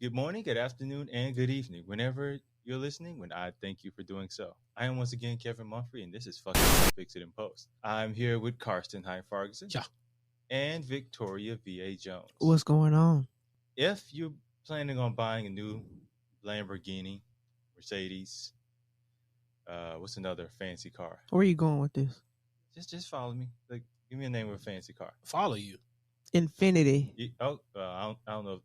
Good morning, good afternoon, and good evening. Whenever you're listening, when I thank you for doing so. I am once again Kevin Mumphrey, and this is fucking Fix It in Post. I'm here with Karsten High Ferguson Yeah. and Victoria V.A. Jones. What's going on? If you're planning on buying a new Lamborghini, Mercedes, what's another fancy car? Where are you going with this? Just follow me. Like, give me a name of a fancy car. Follow you. Infinity. I don't know.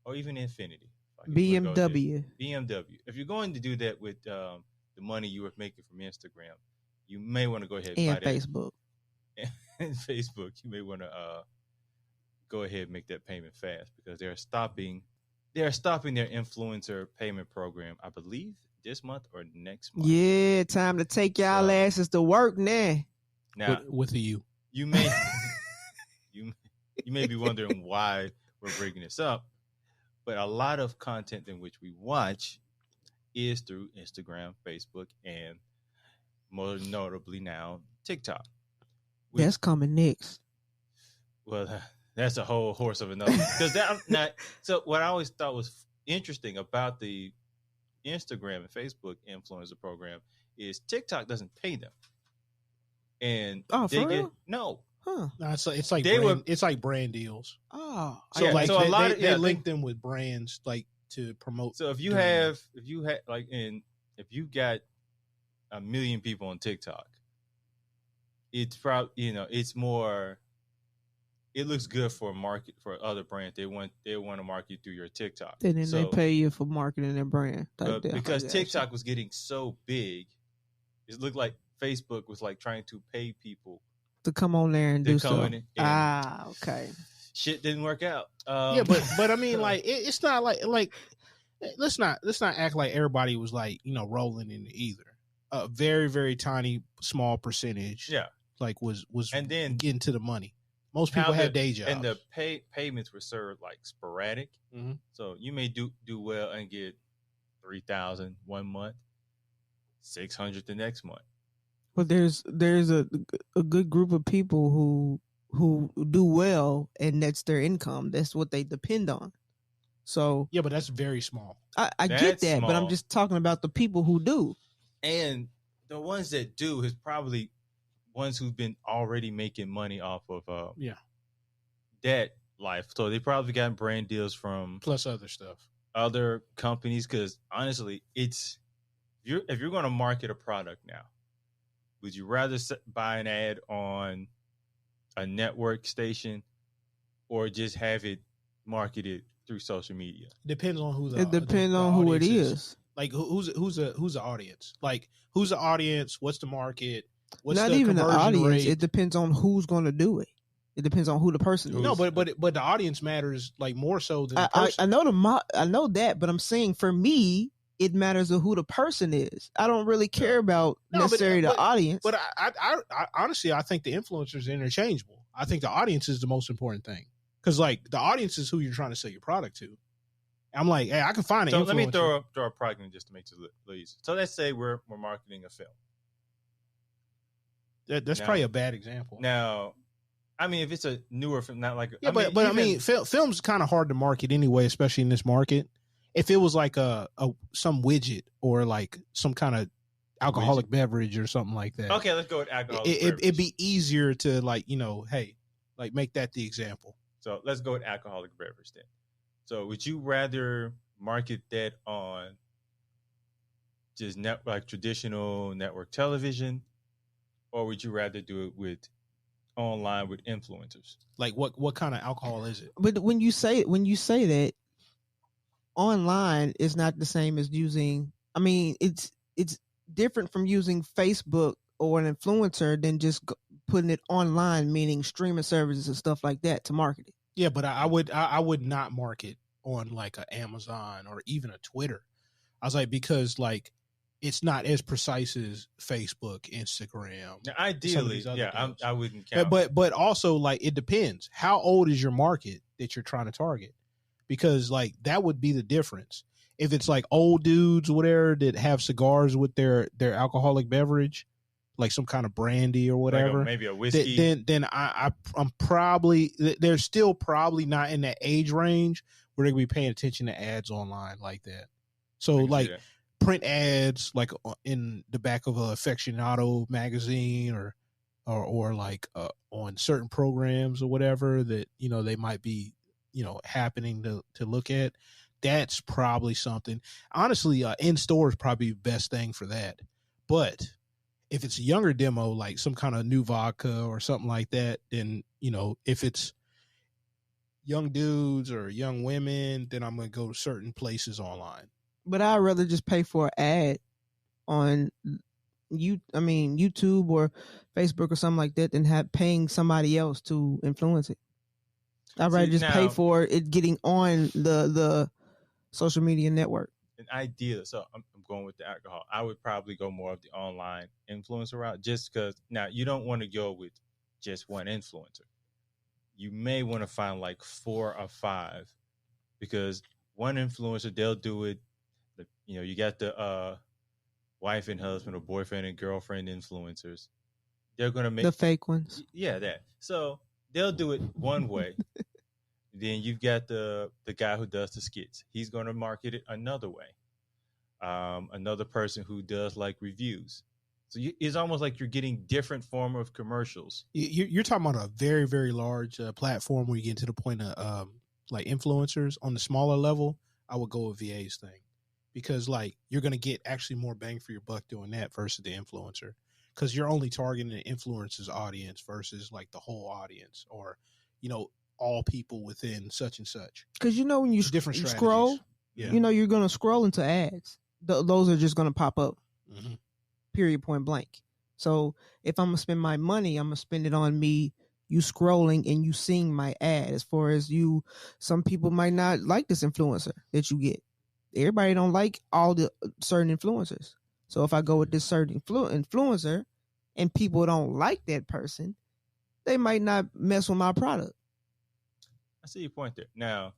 Or even Infinity. BMW. BMW. If you're going to do that with the money you were making from Instagram, you may want to go ahead and buy that. Facebook. And Facebook, you may want to go ahead and make that payment fast because they're stopping their influencer payment program, I believe, this month or next month. Yeah, time to take y'all asses to work now. Now, with you. You may you may be wondering why we're bringing this up, but a lot of content in which we watch is through Instagram, Facebook, and more notably now TikTok. That's coming next. Well, that's a whole horse of another. Because so what I always thought was interesting about the Instagram and Facebook influencer program is TikTok doesn't pay them, and for real? No. Huh? No, it's like brand deals. Oh, So yeah, like so a lot of they link them with brands like to promote. So if you have if you got 1 million people on TikTok, it's probably it's more. It looks good for other brands. They want to market through your TikTok. And then they pay you for marketing their brand. Because TikTok was getting so big, it looked like Facebook was like trying to pay people to come on there and do stuff. Okay. Shit didn't work out. But I mean, like it's not like let's not act like everybody was like rolling in it either. A very very tiny small percentage. Yeah. Like was and then getting to the money. Most people have day jobs, and the payments were served like sporadic. Mm-hmm. So you may do well and get 3,000 one month, 600 the next month. But there's a good group of people who do well, and that's their income. That's what they depend on. So yeah, but that's very small. I get that, but I'm just talking about the people who do. And the ones that do is probably ones who've been already making money off of that life. So they probably got brand deals from plus other stuff, other companies. Because honestly, if you're going to market a product now, would you rather buy an ad on a network station or just have it marketed through social media? Depends on who it depends on who it is. Like who's the audience? Like who's the audience? What's the market? What's not the even the audience. Rate? It depends on who's going to do it. It depends on who the person is. No, but the audience matters like more so than the person. I know that, but I'm saying for me, it matters of who the person is. I don't really care about necessarily the audience. But I honestly, I think the influencers are interchangeable. I think the audience is the most important thing because like the audience is who you're trying to sell your product to. I'm like, hey, I can find an influencer. Let me throw a product in just to make it a little easier. So let's say we're marketing a film. That's probably a bad example. Now, I mean, if it's a newer film, not like I mean, film's kind of hard to market anyway, especially in this market. If it was like some widget or like some kind of alcoholic beverage or something like that. Okay, let's go with alcoholic beverage. It'd be easier to like hey, like make that the example. So let's go with alcoholic beverage then. So would you rather market that on just traditional network television? Or would you rather do it with online with influencers? Like what kind of alcohol is it? But when you say that online is not the same as using, I mean, it's different from using Facebook or an influencer than just putting it online, meaning streaming services and stuff like that to market it. Yeah, but I would not market on like an Amazon or even a Twitter. I was like, because like it's not as precise as Facebook, Instagram. Now, ideally, I wouldn't count. But also, like, it depends. How old is your market that you're trying to target? Because, like, that would be the difference. If it's, like, old dudes or whatever that have cigars with their alcoholic beverage, like some kind of brandy or whatever. Like maybe a whiskey. Then I'm probably – they're still probably not in that age range where where they're gonna be paying attention to ads online like that. So I can see like that. print ads, like in the back of a Aficionado magazine, or like on certain programs or whatever that they might be happening to look at. That's probably something. Honestly, in store is probably the best thing for that. But if it's a younger demo, like some kind of new vodka or something like that, then if it's young dudes or young women, then I'm gonna go to certain places online. But I'd rather just pay for an ad on YouTube or Facebook or something like that than paying somebody else to influence it. I'd rather just pay for it getting on the social media network. An idea. So I'm going with the alcohol. I would probably go more of the online influencer route, just because now you don't want to go with just one influencer. You may want to find like 4 or 5, because one influencer, they'll do it. You got the wife and husband or boyfriend and girlfriend influencers. They're going to make the fake ones. Yeah, that. So they'll do it one way. Then you've got the guy who does the skits. He's going to market it another way. Another person who does like reviews. So it's almost like you're getting different form of commercials. You're talking about a very, very large platform where you get to the point of like influencers. On the smaller level, I would go with VA's thing, because like you're going to get actually more bang for your buck doing that versus the influencer, because you're only targeting the influencer's audience versus like the whole audience, or all people within such and such. Because when you different you scroll, you're going to scroll into ads. Those are just going to pop up. Mm-hmm. Period, point blank. So if I'm going to spend my money, I'm going to spend it on you scrolling and you seeing my ad. As far as some people might not like this influencer that you get. Everybody don't like all the certain influencers. So if I go with this certain influencer and people don't like that person, they might not mess with my product. I see your point there. Now,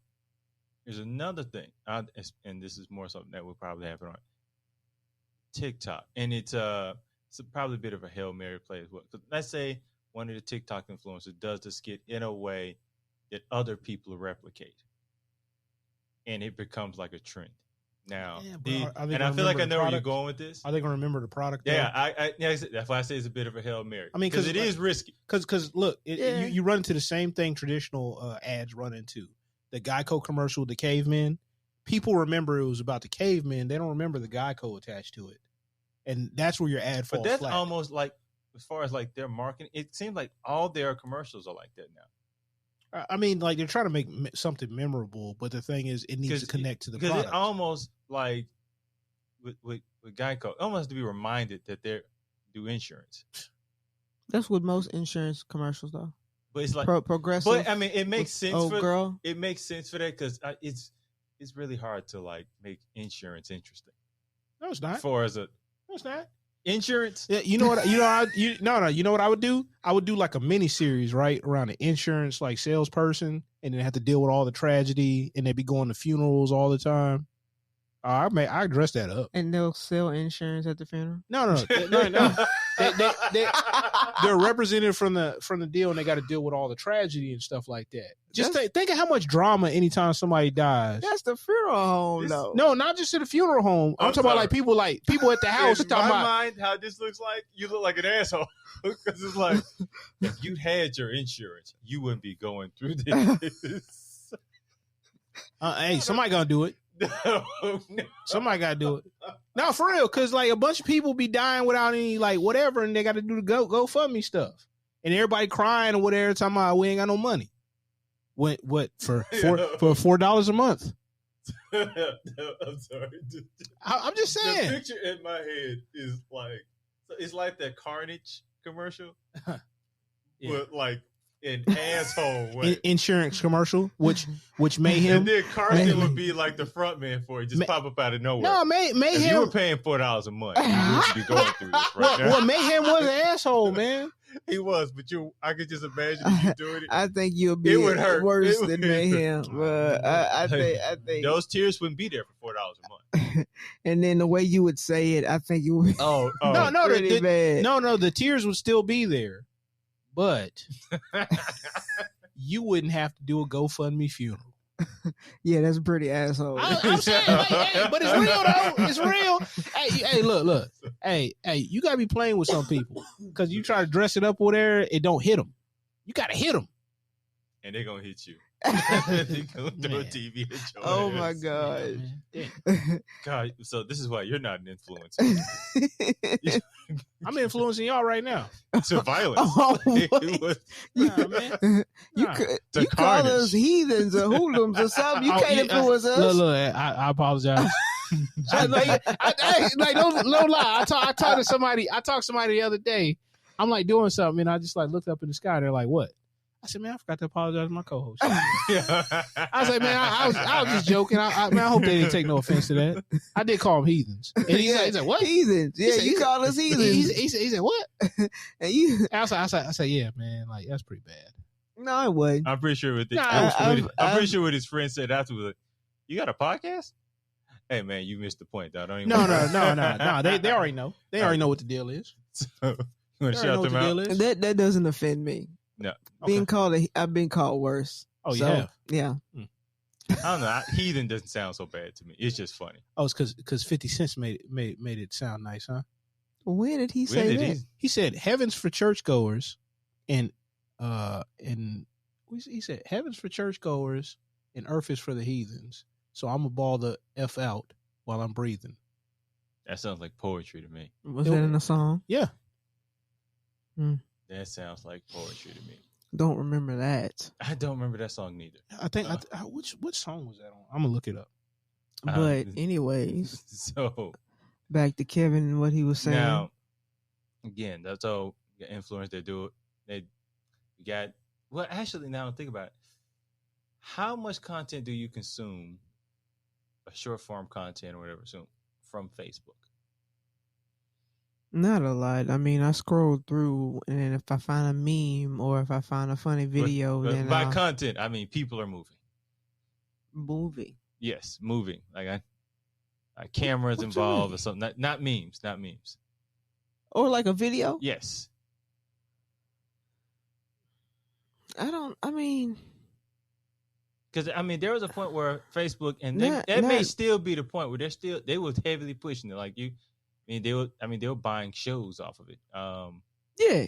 there's another thing, and this is more something that will probably happen on TikTok, and it's probably a bit of a Hail Mary play as well. Let's say one of the TikTok influencers does the skit in a way that other people replicate, and it becomes like a trend. Now, and I feel like I know where you're going with this. Are they going to remember the product? Yeah, that's why I say it's a bit of a Hail Mary. I mean, because it is risky. Because look, you run into the same thing traditional ads run into. The Geico commercial, the cavemen. People remember it was about the cavemen. They don't remember the Geico attached to it, and that's where your ad falls. But that's flat. almost like, as far as like their marketing, it seems like all their commercials are like that now. I mean, like they're trying to make something memorable, but the thing is, it needs to connect to the product. Because it almost like with Geico, it almost has to be reminded that they do insurance. That's what most insurance commercials though. But it's like progressive. But I mean, it makes sense. Girl. It makes sense for that, because it's really hard to like make insurance interesting. No, it's not. No, it's not. Insurance. Yeah, you know what? You know what I would do? I would do like a mini series, right, around an insurance like salesperson, and then have to deal with all the tragedy, and they be going to funerals all the time. I dress that up. And they'll sell insurance at the funeral? No. They're represented from the deal, and they got to deal with all the tragedy and stuff like that. Just think of how much drama anytime somebody dies. That's the funeral home, though. No, not just at the funeral home. I'm talking about like people at the house. In my mind, how this looks like, you look like an asshole. Because it's like, if you had your insurance, you wouldn't be going through this. Hey, somebody gonna do it. No. Somebody gotta do it. No, for real, because like a bunch of people be dying without any like whatever, and they got to do the GoFundMe stuff, and everybody crying or whatever, talking about we ain't got no money. What for $4 a month? I'm sorry. I'm just saying. The picture in my head is like, it's like that Carnage commercial, but like an asshole way. Insurance commercial, which Mayhem. And then Carson would be like the front man for it, just pop up out of nowhere. No, Mayhem. If you were paying $4 a month, you would be going through this right now. Well, Mayhem was an asshole, man. He was, but I could just imagine if you doing it. I think you'll be worse than Mayhem. But I think those tears wouldn't be there for $4 a month. And then the way you would say it, I think you would. No, bad. No, the tears would still be there, but you wouldn't have to do a GoFundMe funeral. Yeah, that's pretty asshole. I'm saying, like, hey, but it's real though. It's real. Hey, look. Hey, you gotta be playing with some people because you try to dress it up or whatever, it don't hit them. You gotta hit them, and they're gonna hit you. They're gonna throw a TV at your Oh ass. my god. God, so this is why you're not an influencer. I'm influencing y'all right now. To violence. Oh, It wait. was- Nah, man. You Nah. could To you call carnage. us heathens or hoodlums or something. You Oh, can't yeah, influence us. Look, I apologize. No lie. I talked to somebody. I talked to somebody the other day. I'm like doing something, and I just like looked up in the sky. They're like, "What?" I said, "Man, I forgot to apologize to my co-host." I was like, "Man, I was just joking. I hope they didn't take no offense to that. I did call them heathens." And he's like, "What?" Heathens. Yeah, said- you call us heathens. He said, "What?" And you I said, "Yeah, man. Like that's pretty bad." no, it wasn't. I'm pretty sure with it. Nah, I'm I've- pretty sure what his friend said afterwards. Like, you got a podcast? Hey man, you missed the point. Though. Don't even No. They already know. They already know what the deal is. So, you want They to already know shout what them the deal out? is. That doesn't offend me. No. Okay. I've been called worse. Oh, you So, have. Yeah. I don't know. Heathen doesn't sound so bad to me. It's just funny. Oh, it's because 50 Cent made it sound nice, huh? When did he When say did that? he? He said heaven's for churchgoers, and he said heaven's for churchgoers and earth is for the heathens. So I'm gonna ball the f out while I'm breathing. That sounds like poetry to me. Was that in the song? Yeah, That sounds like poetry to me. Don't remember that. I don't remember that song neither. I think. Which song was that on? I'm gonna look it up. But anyways, So back to Kevin and what he was saying. now, again, that's all influence. They do it. They got well. Actually, now think about it. How much content do you consume? A short form content or whatever, from Facebook. Not a lot. I mean, I scroll through, and if I find a meme or if I find a funny video, But then by I'll content, I mean people are moving. movie. Yes, moving. Like cameras What you involved mean? or something. Not memes. Not memes. Or like a video. Yes. I mean, Because I mean, there was a point where Facebook, and Not- that may not- still be the point where they were heavily pushing it. Like they were buying shows off of it.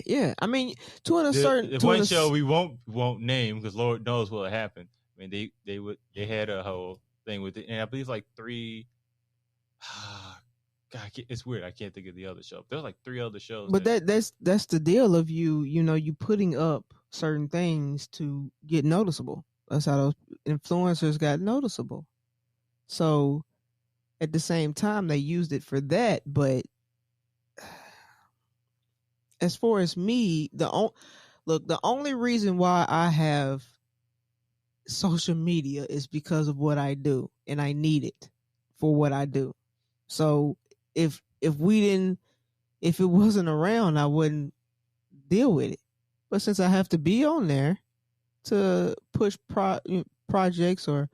yeah. I mean, to a certain The to one a- show we won't name because Lord knows what happened. I mean, they had a whole thing with it, and I believe like 3. God, it's weird. I can't think of the other show. There was like 3 other shows. But that's the deal of you putting up certain things to get noticeable. That's how those influencers got noticeable. So at the same time, they used it for that. But as far as me, the only reason why I have social media is because of what I do, and I need it for what I do. So if it wasn't around, I wouldn't deal with it. But since I have to be on there to push projects or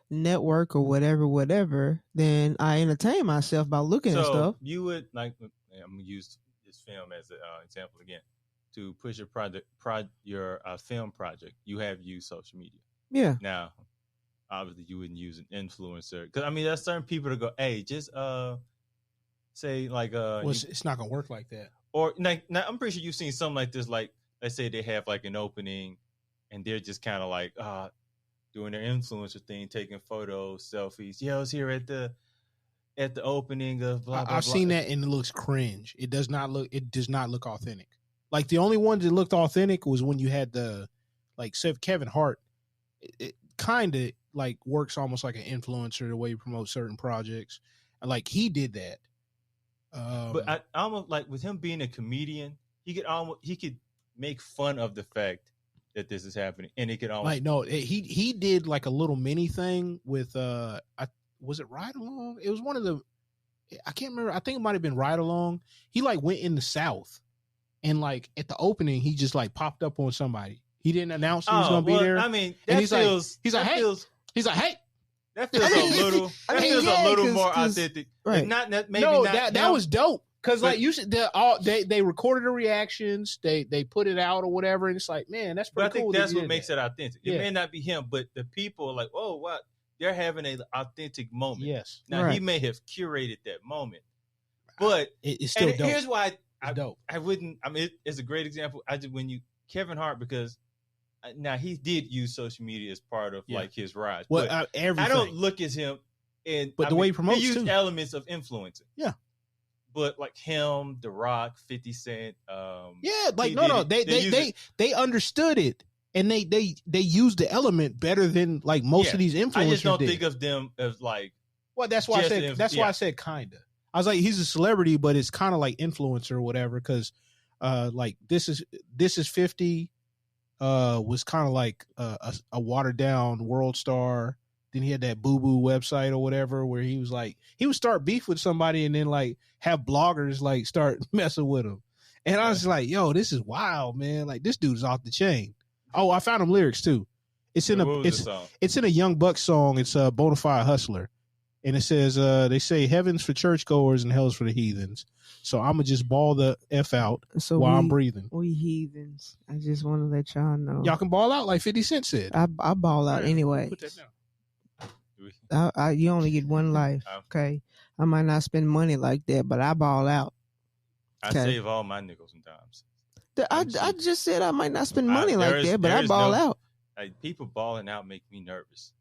network or whatever, then I entertain myself by looking at stuff. You would like. I'm gonna use this film as an example again. To push your your film project, you have used social media. Yeah. Now, obviously, you wouldn't use an influencer because I mean, there's certain people that go, "Hey, just say like Well, it's not gonna work like that. or like now, I'm pretty sure you've seen something like this. Like, let's say they have like an opening, and they're just kind of like doing their influencer thing, taking photos, selfies. Yeah, I was here at the opening of blah blah. I've seen that, and it looks cringe. It does not look authentic. Like the only one that looked authentic was when you had the Kevin Hart. It kind of like works almost like an influencer the way you promote certain projects, and like he did that. But I almost like with him being a comedian, he could make fun of the fact that this is happening, and it could almost like no, he did like a little mini thing with was it Ride Along? It was one of the I can't remember. I think it might have been Ride Along. He like went in the South, and like at the opening, he just like popped up on somebody. He didn't announce he was gonna be there. I mean, And that he's like, feels he's like, hey. He's like, hey. That feels a little. I That mean, feels yeah, a little 'cause- more 'cause- authentic. right. Not maybe No, not that was dope. Because like you should, they recorded the reactions, they put it out or whatever, and it's like, man, that's pretty But I cool. think that's what makes it authentic. It Yeah. may not be him, but the people are like, oh, wow, they're having an authentic moment. Yes. Now Right. he may have curated that moment, but It's still and dope. here's why It's dope. I wouldn't. I mean, it's a great example. I did when you Kevin Hart because now he did use social media as part of Yeah. like his rise. Well, but everything. I don't look at him and But the way he promotes, he used too. elements of influencing. Yeah. But like him, The Rock, 50 Cent, Yeah, like P. no, Diddy, they use they understood it, and they used the element better than like most Yeah. of these influencers I just don't did. think of them as like Well, that's why I just said an that's why I said kinda. I was like, he's a celebrity, but it's kind of like influencer or whatever. Because, like this is 50, was kind of like a watered down world star. Then he had that Boo Boo website or whatever, where he was like, he would start beef with somebody and then like have bloggers like start messing with him. And I was like, yo, this is wild, man. Like this dude is off the chain. Oh, I found him lyrics too. It's in what a was the song? it's in a Young Bucks song. It's a Bonafide Hustler. And it says, they say heaven's for churchgoers and hell's for the heathens. So I'm going to just ball the F out So while I'm breathing. we heathens. I just want to let y'all know. Y'all can ball out like 50 Cent said. I ball out Yeah, anyway. Put that down. You only get one life. Oh. Okay. I might not spend money like that, but I ball out. I Okay. save all my nickels and dimes. I just said I might not spend money there like is- that, but there I is ball no- out. Like people balling out make me nervous.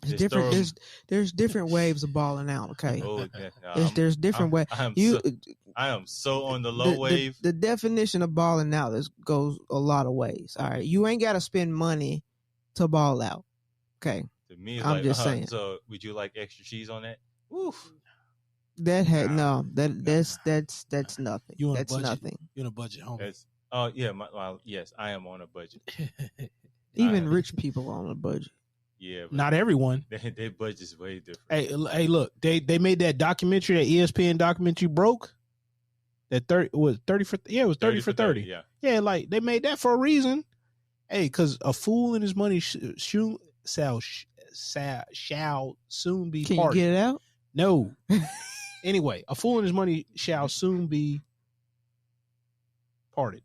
There's Just different. throw- There's different waves of balling out. Okay. Oh, yeah, no, There's different ways. I am so on the low wave. The definition of balling out goes a lot of ways. All right, you ain't got to spend money to ball out. Okay, To me, it's I'm like, just saying. So, would you like extra cheese on that? Oof. that had Nah. that's nothing. You on a That's budget. nothing. You're in a budget, homie. That's yeah. Yes, I am on a budget. Even I- rich people are on a budget. Yeah, but Not everyone. their budget's way different. Hey, look, they made that documentary, that ESPN documentary, Broke. That 30 was 30 for it was 30 for 30. Yeah, Yeah, like they made that for a reason. Hey, because a fool and his money shall soon be Can you parted. get it out? No. Anyway, a fool and his money shall soon be parted.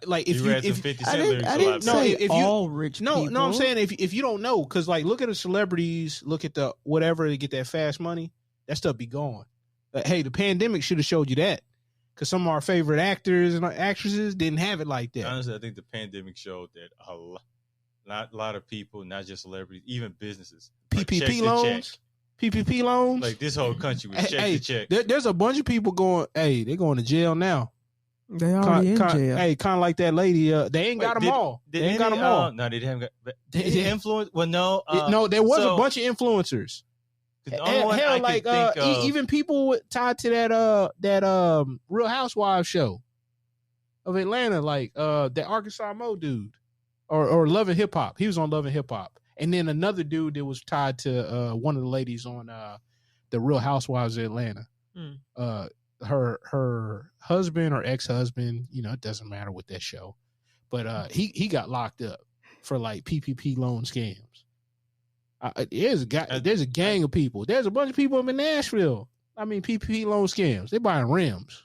Like if you read some 50 I Cent didn't, lyrics I a didn't lot. No, say if you- all rich people. no, I'm saying if you don't know, because like look at the celebrities, look at the whatever to get that fast money, that stuff be gone. Hey, the pandemic should have showed you that, because some of our favorite actors and actresses didn't have it like that. Honestly, I think the pandemic showed that not a lot of people, not just celebrities, even businesses, like, check PPP to loans, PPP loans. check. Like this whole country was check Hey, to check. there's a bunch of people going. Hey, they're going to jail now. They already in jail. Hey, kind of like that lady. They ain't Wait, got them did- all. Did They ain't got any, them all. No, they haven't got. But They- did they- influence? Well, no. No, there was so, a bunch of influencers. The only one I Hell, could like think of, even people tied to that Real Housewives show of Atlanta, like that Arkansas Mo dude, or Love and Hip Hop. He was on Love and Hip Hop, and then another dude that was tied to one of the ladies on the Real Housewives of Atlanta. Hmm. Her husband or ex-husband, it doesn't matter with that show, but he got locked up for like PPP loan scams. There's a gang of people. There's a bunch of people in Nashville. I mean, PPP loan scams. They buying rims.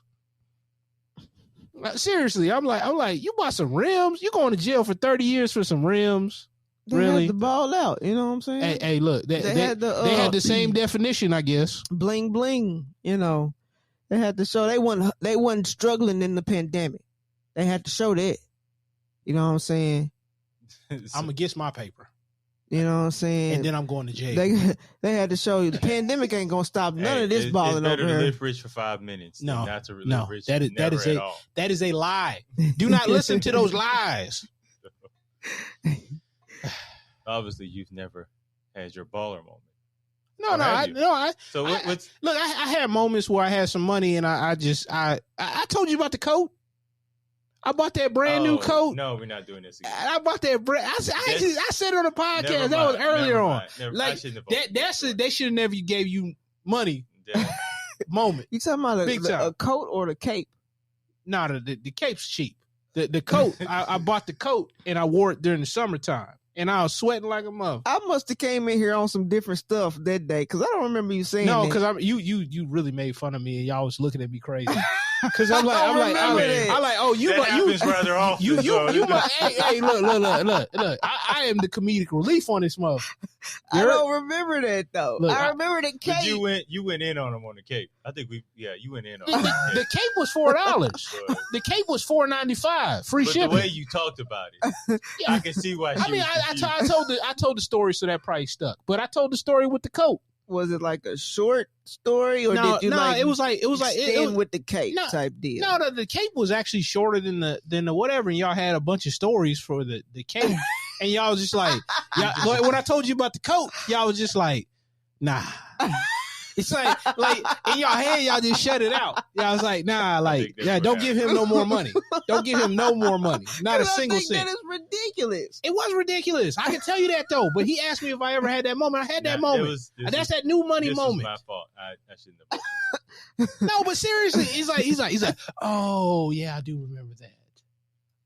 Like, seriously, I'm like, you bought some rims? You going to jail for 30 years for some rims? They Really? had the ball out. You know what I'm saying? Hey, look, they had the same definition, I guess. Bling bling. You know, they had to show they wasn't struggling in the pandemic. They had to show that. You know what I'm saying? I'm gonna get my paper, You know what I'm saying? and then I'm going to jail. They had to show you the pandemic ain't gonna stop none of this balling it's better over to here. live rich for 5 minutes. No, than not to live no, rich. that is never a- at all. That is a lie. Do not listen to those lies. Obviously, you've never had your baller moment. No, Or no, have you? So I- what's look. I had moments where I had some money, and I told you about the coat. I bought that brand new coat. No, we're not doing this again. And I bought that brand. I said it on the podcast. Never That was mind, earlier never on. mind. I Like shouldn't have that. opened That's this it. They should have never gave you money door. moment. You talking about Big time. a coat or the cape? Nah, the cape's cheap. The coat. I bought the coat and I wore it during the summertime, and I was sweating like a mother. I must have came in here on some different stuff that day because I don't remember you saying No, that. because you really made fun of me and y'all was looking at me crazy. Because I'm I like, oh, you that happens rather often. you might, hey, look. I am the comedic relief on this mother. I don't remember that though. Look, I remember the But cape. you went in on him on the cape. I think you went in on The cape was $4. But, The cape was $4.95, free but shipping. the way you talked about it, I can see why. I mean, I told the story, so that probably stuck. But I told the story with the coat. Was it like a short story, or No, did you it was like extend with the cape type deal? No, the cape was actually shorter than the whatever, and y'all had a bunch of stories for the cape, and y'all was just like, when I told you about the coat, y'all was just like, nah. It's like in y'all head, y'all just shut it out. Y'all was like, nah, don't give him no more money. Don't give him no more money. Not a single cent. That is ridiculous. It was ridiculous. I can tell you that though. But he asked me if I ever had that moment. I had that moment. That's that new money moment. My fault. I shouldn't have. No, but seriously, he's like, oh yeah, I do remember that.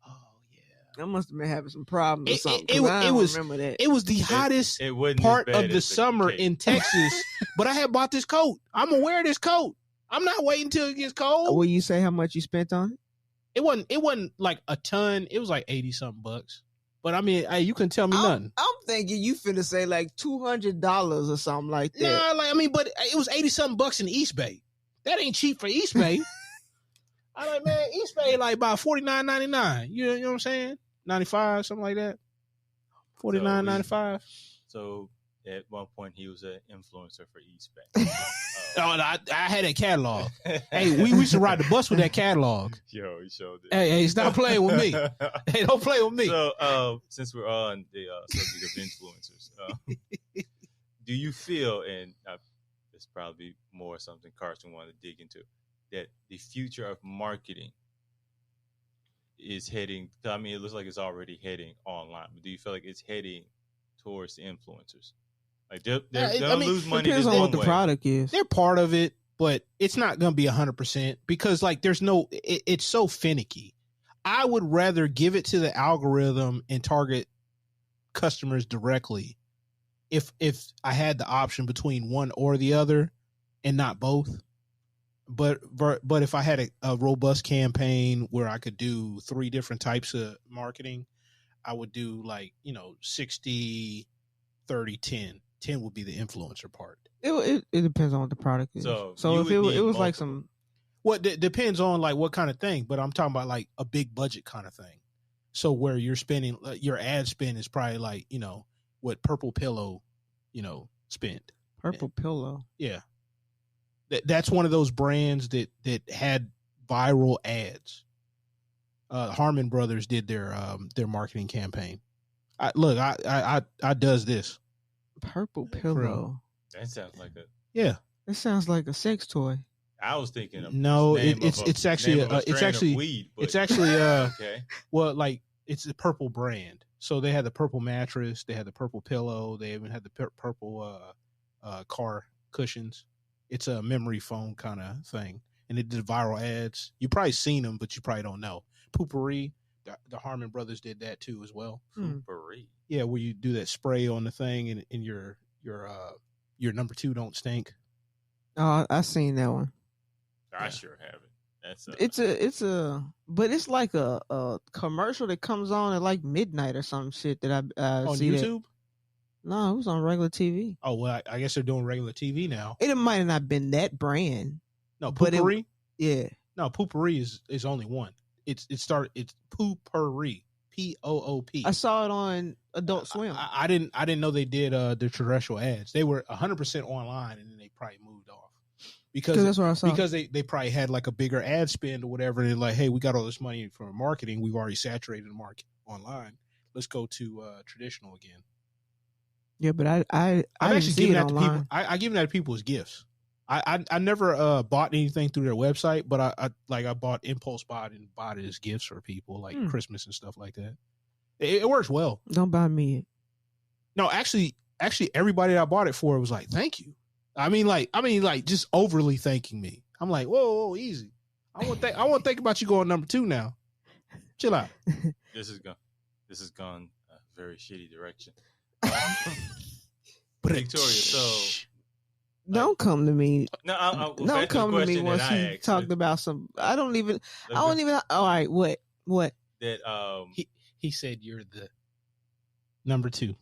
Oh yeah. I must have been having some problems or something. It was remember that. It was the hottest part of the summer in Texas. But I had bought this coat. I'm gonna wear this coat. I'm not waiting till it gets cold. Will you say how much you spent on it? It wasn't like a ton. It was like $80-something bucks. But I mean, hey, you couldn't tell me nothing. I'm thinking you finna say like $200 or something like that. Nah, but it was $80-something bucks in East Bay. That ain't cheap for East Bay. I'm like, man, East Bay like about $49.99. You know what I'm saying? 95, something like that. $49.95. So at one point he was an influencer for East Bay. I had that catalog. Hey, we used to ride the bus with that catalog. Yo, he showed it. Hey, stop playing with me. Hey, don't play with me. So, since we're on the subject of influencers, do you feel, and it's probably more something Carson wanted to dig into, that the future of marketing is heading? I mean, it looks like it's already heading online, but do you feel like it's heading towards the influencers? Like they'll lose money. Depends on what the product is. They're part of it, but it's not going to be 100% because like there's no. It's so finicky. I would rather give it to the algorithm and target customers directly, if I had the option between one or the other, and not both. But if I had a robust campaign where I could do 3 different types of marketing, I would do 60, 30, 10. 10 would be the influencer part. It depends on what the product is. So if it was like some, depends on like what kind of thing, but I'm talking about like a big budget kind of thing. So where you're spending your ad spend is probably like what Purple Pillow, spent. Purple Pillow. Yeah, that's one of those brands that had viral ads. Harmon Brothers did their marketing campaign. I does this. Purple Pillow. That sounds like a It sounds like a sex toy. I was thinking of it's actually weed, it's actually okay. Well, like it's a purple brand. So they had the purple mattress, they had the purple pillow, they even had the purple car cushions. It's a memory foam kind of thing, and it did viral ads. You probably seen them, but you probably don't know. Poopery, the Harmon Brothers did that too as well. Poopery. Yeah, where you do that spray on the thing, and your number 2 don't stink. Oh, I seen that one. I sure haven't. That's but it's like a commercial that comes on at like midnight or some shit that I on see YouTube. No, it was on regular TV. Oh well, I guess they're doing regular TV now. It might have not been that brand. No, Poopery. Yeah. No, Poopery is only one. It's Poopery. Poop. I saw it on Adult Swim. I didn't know they did the terrestrial ads. They were 100% online, and then they probably moved off because that's what I saw. Because they probably had like a bigger ad spend or whatever. And they're like, hey, we got all this money for marketing. We've already saturated the market online. Let's go to traditional again. Yeah, but I've actually given that to people. I given that to people as gifts. I never bought anything through their website, but I bought Impulse Bot and bought it as gifts for people like Christmas and stuff like that. It works well. Don't buy me it. No, actually, everybody that I bought it for was like, "Thank you." I mean, just overly thanking me. I'm like, whoa, easy. I want to think about you going number 2 now. Chill out. This has gone very shitty direction. Victoria, so don't come to me. no, Don't come to me once you talked about some. I don't even. All right, what? That he said you're the number 2.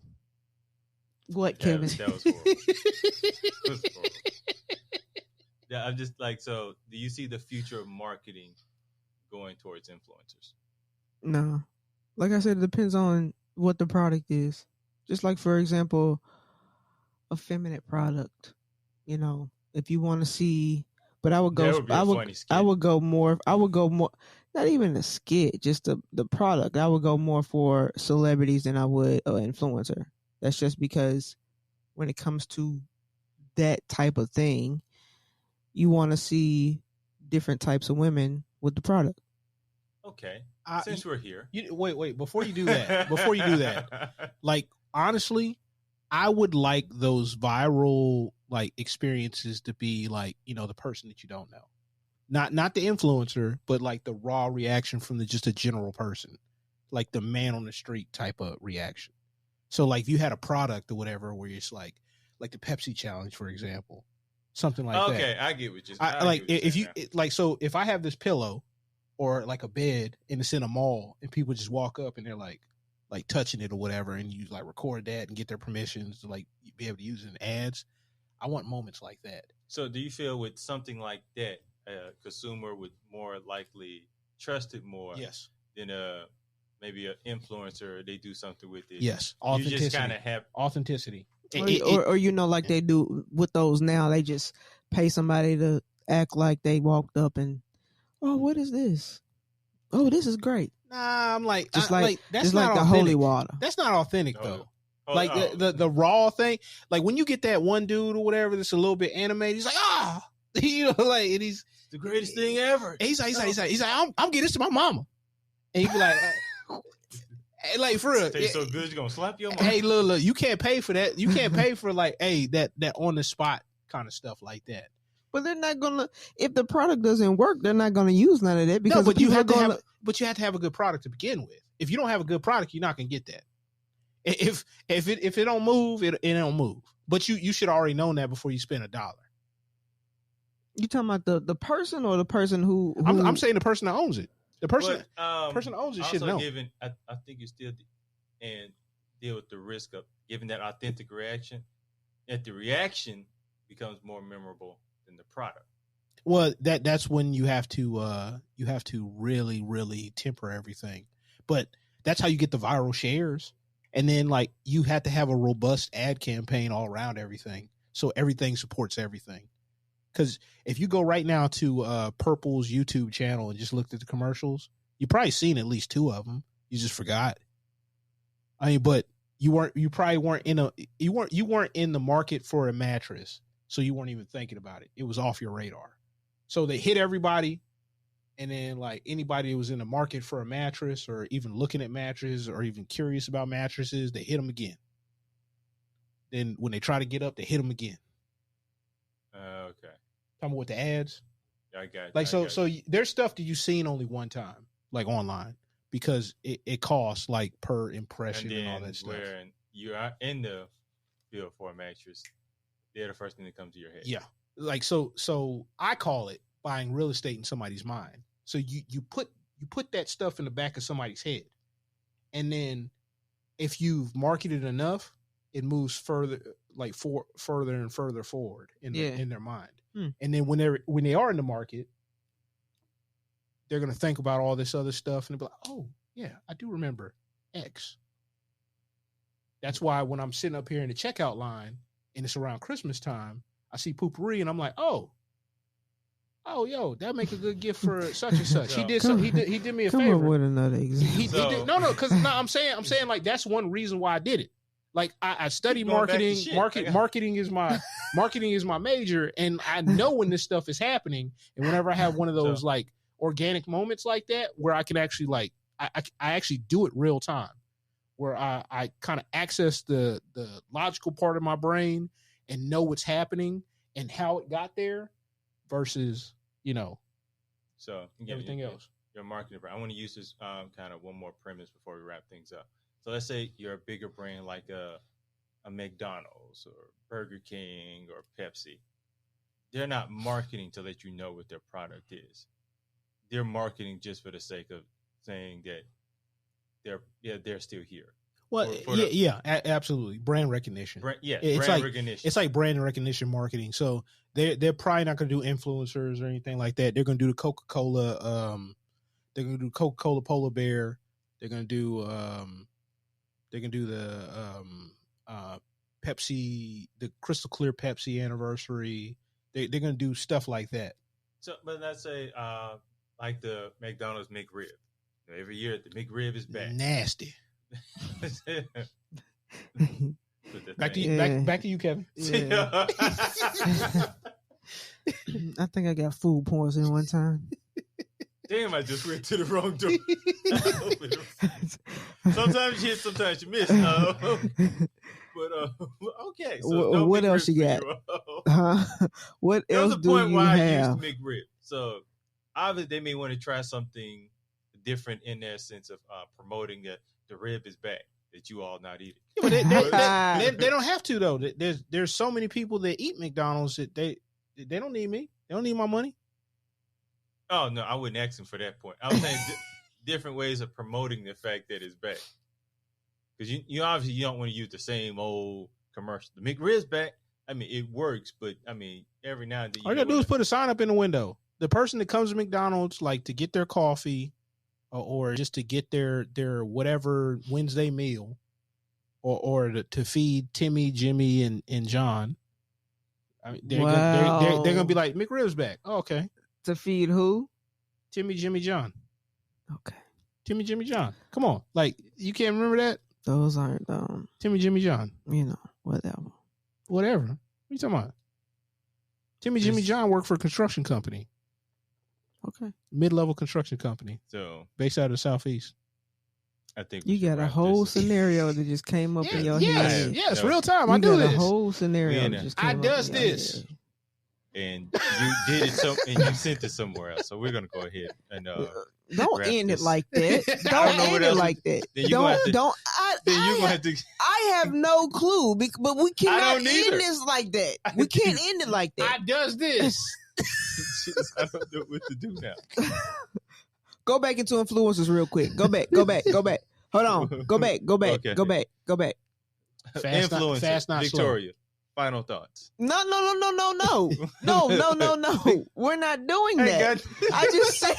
What, Kevin? That was horrible. That was horrible. Yeah, I'm just like, so do you see the future of marketing going towards influencers? No. Like I said, it depends on what the product is. Just like, for example, a feminine product. You know, if you want to see, but I would go, I would go more, not even a skit, just the product. I would go more for celebrities than I would an influencer. That's just because when it comes to that type of thing, you want to see different types of women with the product. Okay. Since we're here. Wait, before you do that, like, honestly, I would like those viral, like, experiences to be like, you know, the person that you don't know. Not the influencer, but like the raw reaction from just a general person. Like the man on the street type of reaction. So like if you had a product or whatever where it's like the Pepsi challenge, for example. Something like that. Okay, I get what you're saying. Like if you like, so if I have this pillow or like a bed and it's in a mall and people just walk up and they're like touching it or whatever, and you like record that and get their permissions to like be able to use it in ads. I want moments like that. So do you feel with something like that, a consumer would more likely trust it more? Yes. Than maybe an influencer, they do something with it. Yes. Authenticity. You just kind of have authenticity. Or you know, like they do with those now, they just pay somebody to act like they walked up and, oh, what is this? Oh, this is great. Nah, I'm like, that's not like the authentic. holy water. That's not authentic though. Like the raw thing. Like when you get that one dude or whatever that's a little bit animated, he's like, you know, like, and he's the greatest thing ever. He's like, I'm getting this to my mama, and he'd be like. Like for real, tastes so good you're gonna slap your mom. Hey, look, you can't pay for that. You can't pay for like, hey, that on the spot kind of stuff like that. But they're not gonna. If the product doesn't work, they're not gonna use none of that because. No, but you have to have a good product to begin with. If you don't have a good product, you're not gonna get that. If it don't move, it don't move. But you should already know that before you spend $1. You talking about the person or the person who I'm saying the person that owns it. The person that owns it should know. I think you still and deal with the risk of giving that authentic reaction. If the reaction becomes more memorable than the product. Well, that's when you have to really, really temper everything. But that's how you get the viral shares. And then like you have to have a robust ad campaign all around everything. So everything supports everything. Because if you go right now to Purple's YouTube channel and just looked at the commercials, you've probably seen at least 2 of them. You just forgot. I mean, but you weren't in the market for a mattress, so you weren't even thinking about it. It was off your radar. So they hit everybody, and then like anybody who was in the market for a mattress or even looking at mattresses or even curious about mattresses, they hit them again. Then when they try to get up, they hit them again. Okay. Talking about with the ads. I got it. Like, so there's stuff that you've seen only one time, like online, because it costs like per impression and all that stuff. When you are in the field for a mattress, they're the first thing that comes to your head. Yeah. Like, so I call it buying real estate in somebody's mind. So you put that stuff in the back of somebody's head. And then if you've marketed enough, it moves further, like further and further forward in their mind. And then when they are in the market, they're going to think about all this other stuff and they'll be like, oh yeah, I do remember X. That's why when I'm sitting up here in the checkout line and it's around Christmas time, I see Poopery and I'm like, oh, yo, that make a good gift for such and such. He did me a favor. Come up with another example. I'm saying like that's one reason why I did it. Like I study marketing. Marketing is my major, and I know when this stuff is happening. And whenever I have one of those like organic moments like that, where I can actually like I actually do it real time, where I kind of access the logical part of my brain and know what's happening and how it got there, versus so everything else. Your marketing. I want to use this kind of one more premise before we wrap things up. So let's say you're a bigger brand like a McDonald's or Burger King or Pepsi. They're not marketing to let you know what their product is. They're marketing just for the sake of saying that they're still here. Well, absolutely. Brand recognition. Brand recognition. It's like brand recognition marketing. So they're probably not going to do influencers or anything like that. They're going to do the Coca-Cola. They're going to do Coca-Cola Polar Bear. They're going to do the Pepsi, the Crystal Clear Pepsi anniversary. They're going to do stuff like that. So, but let's say like the McDonald's McRib. Every year the McRib is back. Nasty. Back to you, Kevin. Yeah. I think I got food poisoning one time. Damn, I just went to the wrong door. Sometimes you hit, sometimes you miss. But okay. So what else you got? What else do you have? I used McRib. So obviously they may want to try something different in their sense of promoting the rib is back that you all not eating. Yeah, they don't have to though. There's so many people that eat McDonald's that they don't need me. They don't need my money. Oh no, I wouldn't ask them for that point. I was saying different ways of promoting the fact that it's back. Because you obviously you don't want to use the same old commercial. The McRib's back. I mean, it works, but I mean, every now and then all you gotta do is put a sign up in the window. The person that comes to McDonald's like to get their coffee or just to get their whatever Wednesday meal or to feed Timmy, Jimmy, and John. I mean, they're gonna be like, McRib's back. Oh, okay. To feed who? Timmy, Jimmy, John. Okay. Timmy, Jimmy, John. Come on. Like, you can't remember that? Those aren't, Timmy, Jimmy, John. Whatever. What are you talking about? Timmy, Jimmy, John work for a construction company. Okay. Mid-level construction company. So based out of the Southeast. I think you got a whole scenario that just came up in your head. Yes, real time. I do this. A whole scenario that just came I up does this. And you did it and you sent it somewhere else. So we're gonna go ahead and don't end it like that. Don't end it like that. Don't. I have no clue, but we cannot end this like that. We can't end it like that. I does this. I don't know what to do now. Go back into influencers real quick. Go back. Hold on. Go back. Okay. Go back. Influencer, not Victoria. Slow. Final thoughts. No. We're not doing that. I just said.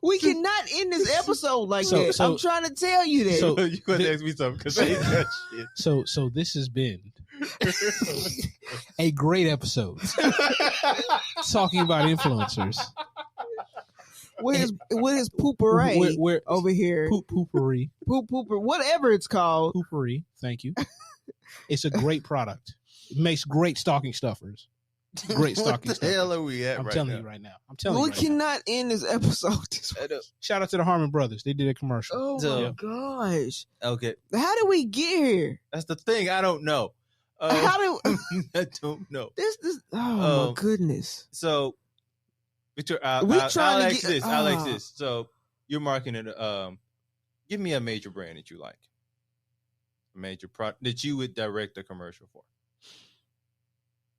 We cannot end this episode like that. I'm trying to tell you that. So you gonna ask me something because I ain't got shit. So this has been a great episode talking about influencers. With his poopery over here. Poopery. Pooper, whatever it's called. Poopery. Thank you. It's a great product. It makes great stocking stuffers. Great stocking stuffers. What the hell are we at I'm right telling now? you right now. I'm telling you. We cannot end this episode this way. Shout out to the Harmon Brothers. They did a commercial. Oh my gosh. Okay. How did we get here? That's the thing. I don't know. I don't know. This my goodness. So Victor, I'll ask this. So you're marketing give me a major brand that you like. A major product that you would direct a commercial for.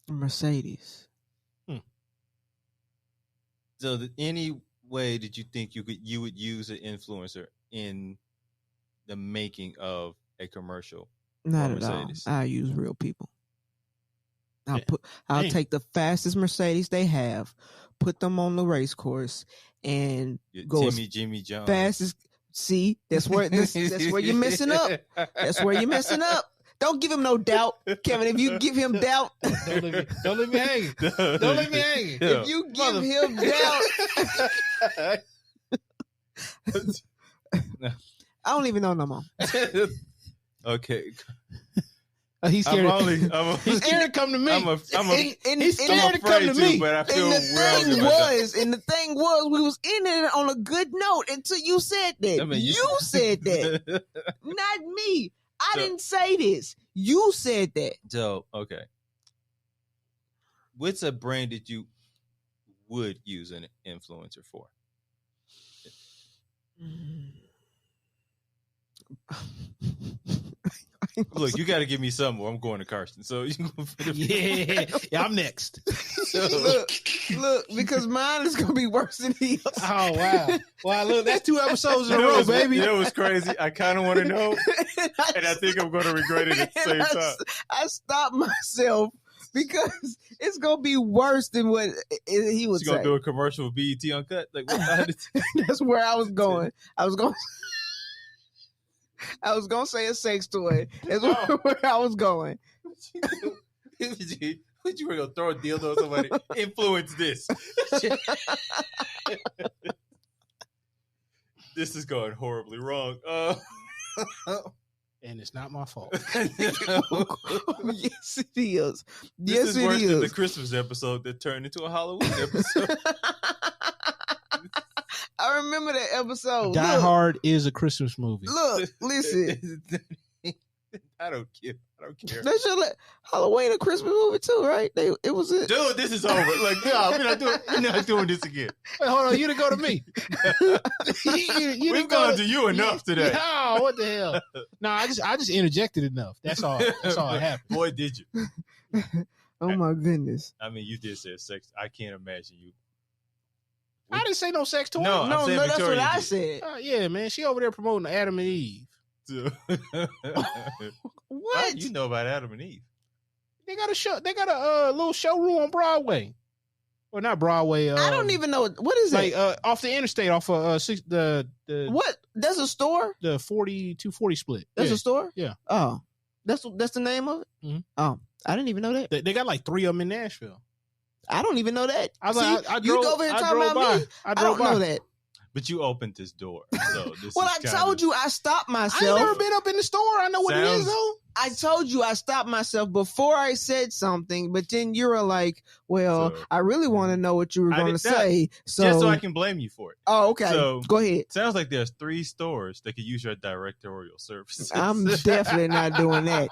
Mercedes. So any way that you think you would use an influencer in the making of a commercial? Not at all. I use real people. I'll take the fastest Mercedes they have, put them on the race course, and go Timmy, Jimmy, John. Fastest. See, that's where you're messing up. That's where you're messing up. Don't give him no doubt, Kevin. If you give him doubt, don't leave me hanging. Don't leave me hanging. If you give him doubt, I don't even know no more. Okay. He's scared. He's scared to come to me. He's scared to come to me. But I feel and the thing was, we was ending it on a good note until you said that. You said that, not me. I didn't say this. You said that. So, okay. What's a brand that you would use an influencer for? Look, you got to give me some more. I'm going to Carson. So you can go for the Yeah, I'm next. Look, because mine is gonna be worse than his. Oh wow! Wow, look, that's 2 episodes in a You know row, what's- baby. You know what's crazy? I kind of want to know, and I think I'm going to regret it at the same time. I stopped myself because it's gonna be worse than what he would You going say. to do a commercial with BET Uncut? Like, what? That's where I was going. I was going to say a sex toy. That's where I was going. What you were going to throw a dildo at somebody? Influence this. This is going horribly wrong. And it's not my fault. Yes, it is. This Yes, is it worse than the is. Christmas episode that turned into a Halloween episode. I remember that episode. Die Look, Hard is a Christmas movie. Look, listen. I don't care. That's your Halloween a Christmas movie too, right? It was it. Dude, this is over. Like, no, we're not doing this again. Wait, hold on, you didn't go to me. you We've gone to you enough today. Oh, what the hell? No, I just interjected enough. That's all. That's all that happened. Boy, did you. Oh my goodness. I mean, you did say sex. I can't imagine you. I didn't say no sex toy. No, I'm No, saying that's what Victoria I did. said. Yeah, man, she over there promoting Adam and Eve. What? You know about Adam and Eve. They got a show. They got a little showroom on Broadway, or not Broadway. I don't even know what is like it. off the interstate, off of the What? That's a store. the 240 split. That's Yeah. a store. Yeah. Oh, that's the name of it. Mhm. Oh, I didn't even know that. They got like 3 of them in Nashville. I don't even know that. I was See, like, I you drove, go over here I talking drove about by. me. I I drove don't by. know that. But you opened this door. So this Well, is I kinda- told you I stopped I ain't myself. never been up in the store. I know what it is Sounds- though. I told you I stopped myself before I said something, but then you were like, "Well, So- I really want to know what you were I going to did that. say." So, Just so I can blame you for it. oh, okay, So- go ahead. Sounds like there's 3 stores that could use your directorial services. I'm definitely not doing that.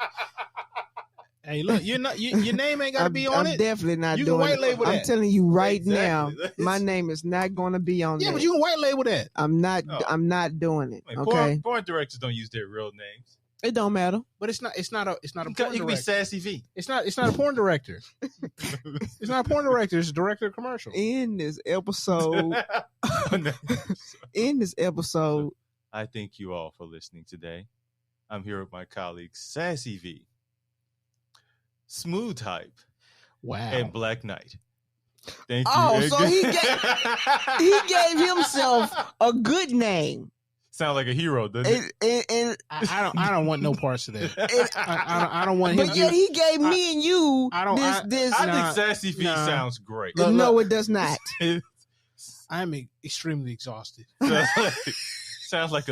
Hey, look, you're not. Your name ain't got to be on I'm it. definitely not You can doing white it. label I'm that. telling you right Exactly. now, my name is not going to be on Yeah, that. but you can white label that. I'm not. Oh. I'm not doing it. Wait, Okay, porn directors don't use their real names. it don't matter. But it's not a You porn can be director. Sassy V. It's not a porn director. It's not a porn director. It's a director of commercial. In this episode, I thank you all for listening today. I'm here with my colleagues Sassy V, Smooth Hype, Wow. and Black Knight. Thank you. Oh, and so good- he gave himself a good name, Sound like a hero, doesn't it? and I don't want no parts of that. and- I don't want him. but yet he gave me and you I don't- this. I Nah, think Sassy V nah. sounds great. Look, No, it does not. I'm extremely exhausted. sounds like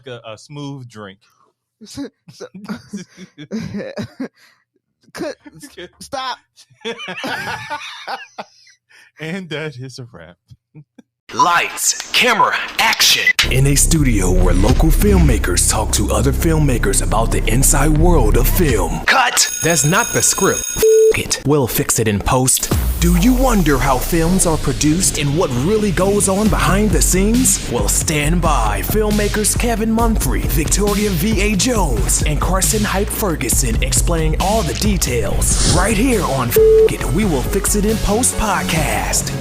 a smooth drink. Stop. And that is a wrap. Lights, camera, action. In a studio where local filmmakers talk to other filmmakers about the inside world of film. Cut! That's not the script. It. We'll fix it in post. Do you wonder how films are produced and what really goes on behind the scenes? Well, stand by. Filmmakers Kevin Munfrey, Victoria V.A. Jones, and Carson Hype Ferguson explain all the details. Right here on It, We Will Fix It in Post podcast.